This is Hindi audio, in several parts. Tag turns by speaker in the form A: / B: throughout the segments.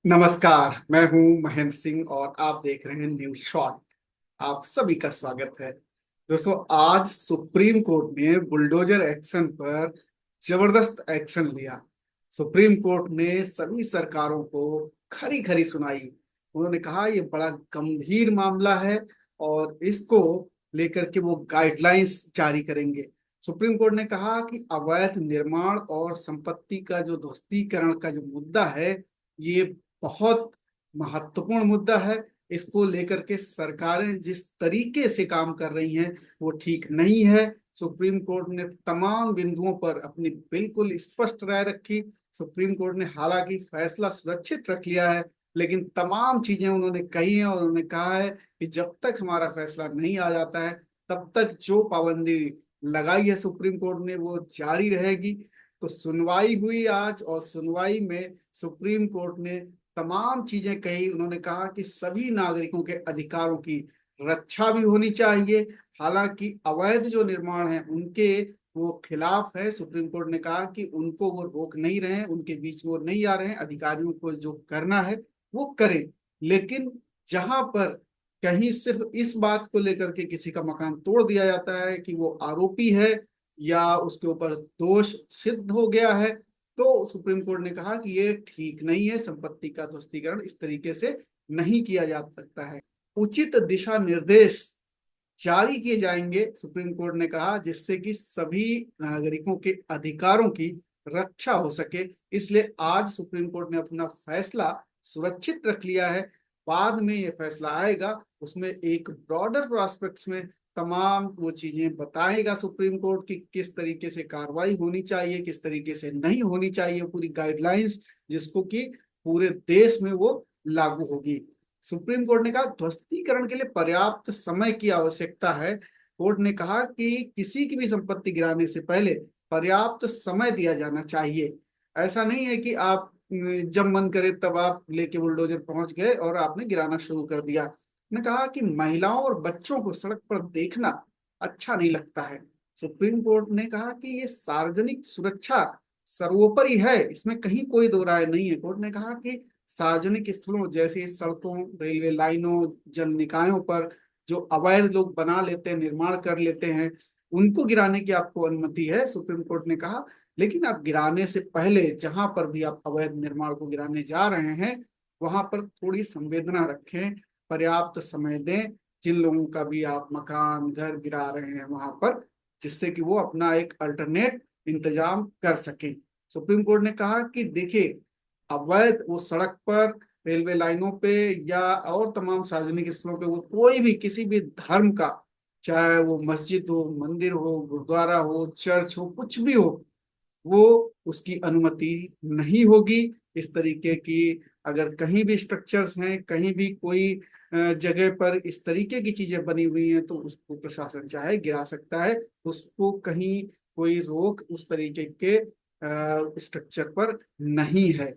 A: नमस्कार। मैं हूं महेंद्र सिंह और आप देख रहे हैं न्यूज शॉट। आप सभी का स्वागत है। दोस्तों, आज सुप्रीम कोर्ट ने बुलडोजर एक्शन पर जबरदस्त एक्शन लिया। सुप्रीम कोर्ट ने सभी सरकारों को खरी खरी सुनाई। उन्होंने कहा ये बड़ा गंभीर मामला है और इसको लेकर के वो गाइडलाइंस जारी करेंगे। सुप्रीम कोर्ट ने कहा कि अवैध निर्माण और संपत्ति का जो ध्वस्तीकरण का जो मुद्दा है, ये बहुत महत्वपूर्ण मुद्दा है। इसको लेकर के सरकारें जिस तरीके से काम कर रही हैं वो ठीक नहीं है। सुप्रीम कोर्ट ने तमाम बिंदुओं पर अपनी बिल्कुल स्पष्ट राय रखी। सुप्रीम कोर्ट ने हालांकि फैसला सुरक्षित रख लिया है, लेकिन तमाम चीजें उन्होंने कही हैं और उन्होंने कहा है कि जब तक हमारा फैसला नहीं आ जाता है तब तक जो पाबंदी लगाई है सुप्रीम कोर्ट ने वो जारी रहेगी। तो सुनवाई हुई आज और सुनवाई में सुप्रीम कोर्ट ने तमाम चीजें कही। उन्होंने कहा कि सभी नागरिकों के अधिकारों की रक्षा भी होनी चाहिए। हालांकि अवैध जो निर्माण है उनके वो खिलाफ है। सुप्रीम कोर्ट ने कहा कि उनको वो रोक नहीं रहे हैं, उनके बीच में वो नहीं आ रहे हैं। अधिकारियों को जो करना है वो करें, लेकिन जहां पर कहीं सिर्फ इस बात को लेकर के किसी का मकान तोड़ दिया जाता है कि वो आरोपी है या उसके ऊपर दोष सिद्ध हो गया है, तो सुप्रीम कोर्ट ने कहा कि ये ठीक नहीं है। संपत्ति का ध्वस्तीकरण इस तरीके से नहीं किया जा सकता है। उचित दिशा निर्देश जारी किए जाएंगे, सुप्रीम कोर्ट ने कहा, जिससे कि सभी नागरिकों के अधिकारों की रक्षा हो सके। इसलिए आज सुप्रीम कोर्ट ने अपना फैसला सुरक्षित रख लिया है। बाद में ये फैसला आएगा, उसमें एक ब्रॉडर प्रोस्पेक्ट्स में तमाम वो चीजें बताएगा सुप्रीम कोर्ट की किस तरीके से कार्रवाई होनी चाहिए, किस तरीके से नहीं होनी चाहिए, पूरी गाइडलाइंस जिसको कि पूरे देश में वो लागू होगी। सुप्रीम कोर्ट ने कहा ध्वस्तीकरण के लिए पर्याप्त समय की आवश्यकता है। कोर्ट ने कहा कि किसी की भी संपत्ति गिराने से पहले पर्याप्त समय दिया जाना चाहिए। ऐसा नहीं है कि आप जब मन करे तब आप लेके बुलडोजर पहुंच गए और आपने गिराना शुरू कर दिया। ने कहा कि महिलाओं और बच्चों को सड़क पर देखना अच्छा नहीं लगता है। सुप्रीम कोर्ट ने कहा कि ये सार्वजनिक सुरक्षा सर्वोपरि है, इसमें कहीं कोई दो राय नहीं है। कोर्ट ने कहा कि सार्वजनिक स्थलों जैसे सड़कों, रेलवे लाइनों, जल निकायों पर जो अवैध लोग बना लेते हैं, निर्माण कर लेते हैं, उनको गिराने की आपको अनुमति है, सुप्रीम कोर्ट ने कहा। लेकिन आप गिराने से पहले जहां पर भी आप अवैध निर्माण को गिराने जा रहे हैं वहां पर थोड़ी संवेदना रखें, पर्याप्त समय दें जिन लोगों का भी आप मकान घर गिरा रहे हैं वहां पर, जिससे कि वो अपना एक अल्टरनेट इंतजाम कर सकें। सुप्रीम कोर्ट ने कहा कि देखिए, अवैध वो सड़क पर, रेलवे लाइनों पे या और तमाम सार्वजनिक स्थलों पे वो कोई भी किसी भी धर्म का, चाहे वो मस्जिद हो, मंदिर हो, गुरुद्वारा हो, चर्च हो, कुछ भी हो, वो उसकी अनुमति नहीं होगी। इस तरीके की अगर कहीं भी स्ट्रक्चर्स हैं, कहीं भी कोई जगह पर इस तरीके की चीजें बनी हुई हैं तो उसको प्रशासन चाहे गिरा सकता है। उसको कहीं कोई रोक उस तरीके के स्ट्रक्चर पर नहीं है।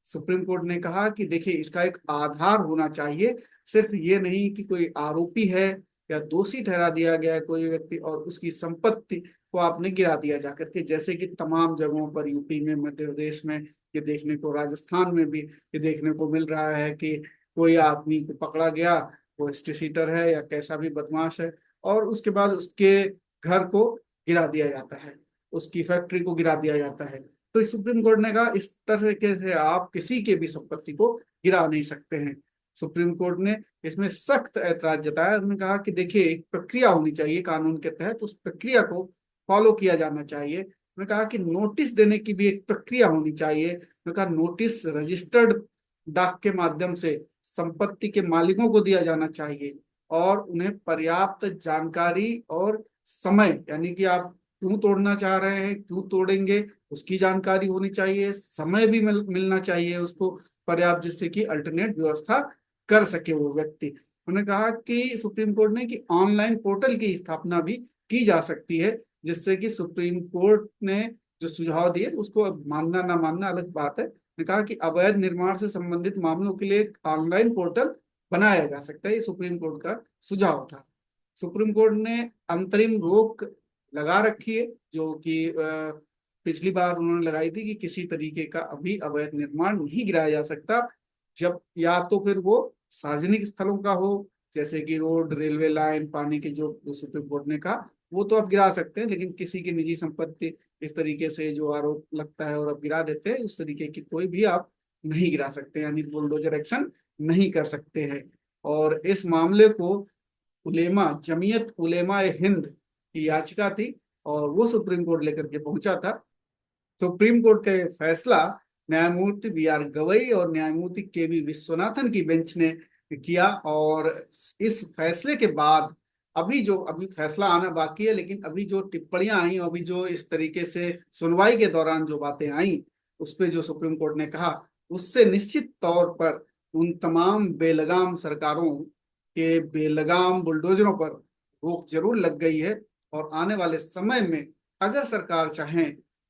A: सुप्रीम कोर्ट ने कहा कि देखिए, इसका एक आधार होना चाहिए। सिर्फ ये नहीं कि कोई आरोपी है या दोषी ठहरा दिया गया है कोई व्यक्ति और उसकी संपत्ति को आपने गिरा दिया जाकर के, जैसे कि तमाम जगहों पर यूपी में, मध्य प्रदेश में ये देखने को, राजस्थान में भी ये देखने को मिल रहा है कि कोई आदमी को पकड़ा गया, वो हिस्ट्री सीटर है या कैसा भी बदमाश है, और उसके बाद उसके घर को गिरा दिया जाता है, उसकी फैक्ट्री को गिरा दिया जाता है। तो इस सुप्रीम कोर्ट ने कहा इस तरीके से आप किसी के भी संपत्ति को गिरा नहीं सकते हैं। सुप्रीम कोर्ट ने इसमें सख्त ऐतराज जताया। उन्होंने कहा कि देखिए, एक प्रक्रिया होनी चाहिए कानून के तहत, उस प्रक्रिया को फॉलो किया जाना चाहिए। उन्होंने कहा कि नोटिस देने की भी एक प्रक्रिया होनी चाहिए। उन्होंने कहा नोटिस रजिस्टर्ड डाक के माध्यम से संपत्ति के मालिकों को दिया जाना चाहिए और उन्हें पर्याप्त जानकारी और समय, यानी कि आप क्यों तोड़ना चाह रहे हैं, क्यों तोड़ेंगे, उसकी जानकारी होनी चाहिए। समय भी मिलना चाहिए उसको पर्याप्त, जिससे कि अल्टरनेट व्यवस्था कर सके वो व्यक्ति। उन्होंने कहा कि सुप्रीम कोर्ट ने कि ऑनलाइन पोर्टल की स्थापना भी की जा सकती है, जिससे कि सुप्रीम कोर्ट ने जो सुझाव दिए उसको मानना ना मानना अलग बात है। ने कहा कि अवैध निर्माण से संबंधित मामलों के लिए एक ऑनलाइन पोर्टल बनाया जा सकता है। ये सुप्रीम कोर्ट का सुझाव था। सुप्रीम कोर्ट ने अंतरिम रोक लगा रखी है, जो कि पिछली बार उन्होंने लगाई थी कि किसी तरीके का अभी अवैध निर्माण नहीं गिराया जा सकता। जब या तो फिर वो सार्वजनिक स्थलों का हो, जैसे कि रोड, रेलवे लाइन, पानी के जो सुप्रीम कोर्ट ने कहा, वो तो आप गिरा सकते हैं, लेकिन किसी की निजी संपत्ति इस तरीके से जो आरोप लगता है और आप गिरा देते हैं, उस तरीके की कोई भी आप नहीं गिरा सकते, यानी बुलडोजर एक्शन नहीं कर सकते हैं। और इस मामले को जमीयत उलेमा ए हिंद की याचिका थी और वो सुप्रीम कोर्ट लेकर के पहुंचा था। सुप्रीम कोर्ट का ये फैसला न्यायमूर्ति बी आर गवई और न्यायमूर्ति के वी विश्वनाथन की बेंच ने किया। और इस फैसले के बाद अभी फैसला आना बाकी है, लेकिन अभी जो टिप्पणियां आई, अभी जो इस तरीके से सुनवाई के दौरान जो बातें आई, उस पे जो सुप्रीम कोर्ट ने कहा, उससे निश्चित तौर पर उन तमाम बेलगाम सरकारों के बेलगाम बुलडोजरों पर रोक जरूर लग गई है। और आने वाले समय में अगर सरकार चाहे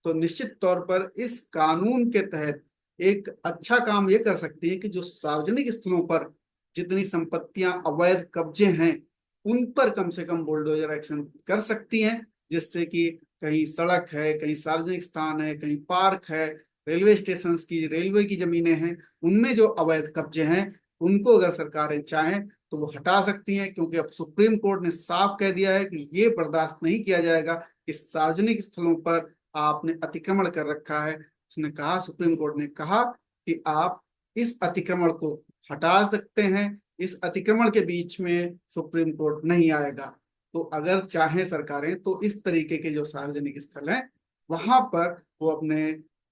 A: तो निश्चित तौर पर इस कानून के तहत एक अच्छा काम ये कर सकती है कि जो सार्वजनिक स्थलों पर जितनी संपत्तियां अवैध कब्जे हैं, उन पर कम से कम बुलडोजर एक्शन कर सकती हैं, जिससे कि कहीं सड़क है, कहीं सार्वजनिक स्थान है, कहीं पार्क है, रेलवे स्टेशन की, रेलवे की जमीनें हैं, उनमें जो अवैध कब्जे हैं, उनको अगर सरकारें चाहें तो वो हटा सकती हैं। क्योंकि अब सुप्रीम कोर्ट ने साफ कह दिया है कि ये बर्दाश्त नहीं किया जाएगा कि सार्वजनिक स्थलों पर आपने अतिक्रमण कर रखा है। उसने कहा, सुप्रीम कोर्ट ने कहा कि आप इस अतिक्रमण को हटा सकते हैं, इस अतिक्रमण के बीच में सुप्रीम कोर्ट नहीं आएगा। तो अगर चाहे सरकारें तो इस तरीके के जो सार्वजनिक स्थल हैं, वहां पर वो अपने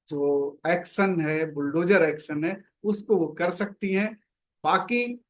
A: जो एक्शन है, बुलडोजर एक्शन है, उसको वो कर सकती हैं। बाकी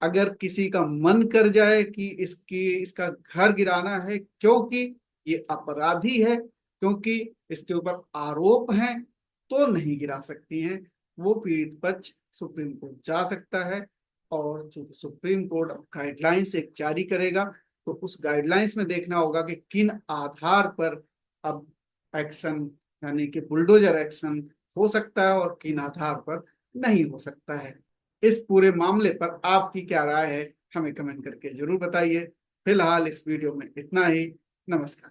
A: अगर किसी का मन कर जाए कि इसका घर गिराना है क्योंकि ये अपराधी है, क्योंकि इसके ऊपर आरोप हैं, तो नहीं गिरा सकती हैं। वो पीड़ित पक्ष सुप्रीम कोर्ट जा सकता है। और चूंकि सुप्रीम कोर्ट अब गाइडलाइंस एक जारी करेगा, तो उस गाइडलाइंस में देखना होगा कि किन आधार पर अब एक्शन, यानी कि बुलडोजर एक्शन हो सकता है और किन आधार पर नहीं हो सकता है। इस पूरे मामले पर आपकी क्या राय है, हमें कमेंट करके जरूर बताइए। फिलहाल इस वीडियो में इतना ही। नमस्कार।